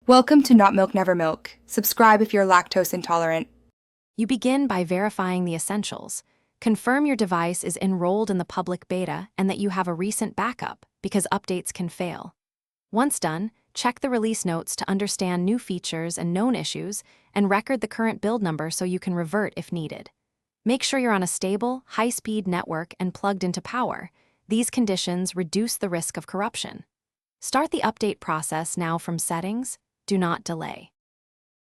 Welcome to Not Milk Never Milk. Subscribe if you're lactose intolerant. You begin by verifying the essentials. Confirm your device is enrolled in the public beta and that you have a recent backup, because updates can fail. Once done, check the release notes to understand new features and known issues, and record the current build number so you can revert if needed. Make sure you're on a stable, high-speed network and plugged into power. These conditions reduce the risk of corruption. Start the update process now from Settings. Do not delay.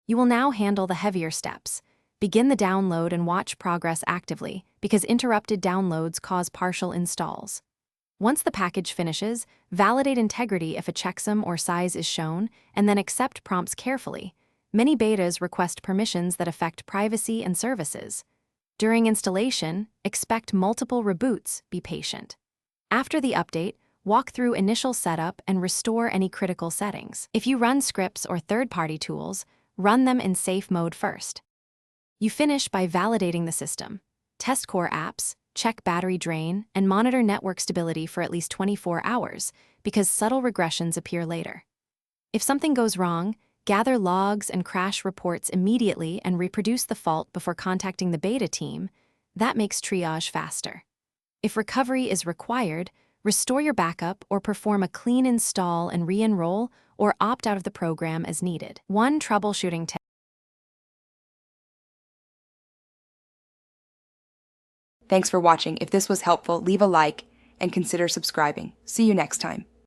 You will now handle the heavier steps. Begin the download and watch progress actively, because interrupted downloads cause partial installs. Once the package finishes, validate integrity if a checksum or size is shown, and then accept prompts carefully. Many betas request permissions that affect privacy and services. During installation, expect multiple reboots. Be patient. After the update, walk through initial setup and restore any critical settings. If you run scripts or third-party tools, run them in safe mode first. You finish by validating the system. Test core apps, check battery drain, and monitor network stability for at least 24 hours, because subtle regressions appear later. If something goes wrong, gather logs and crash reports immediately and reproduce the fault before contacting the beta team. That makes triage faster. If recovery is required, restore your backup or perform a clean install and re-enroll, or opt out of the program as needed. One troubleshooting tip. Thanks for watching. If this was helpful, leave a like and consider subscribing. See you next time.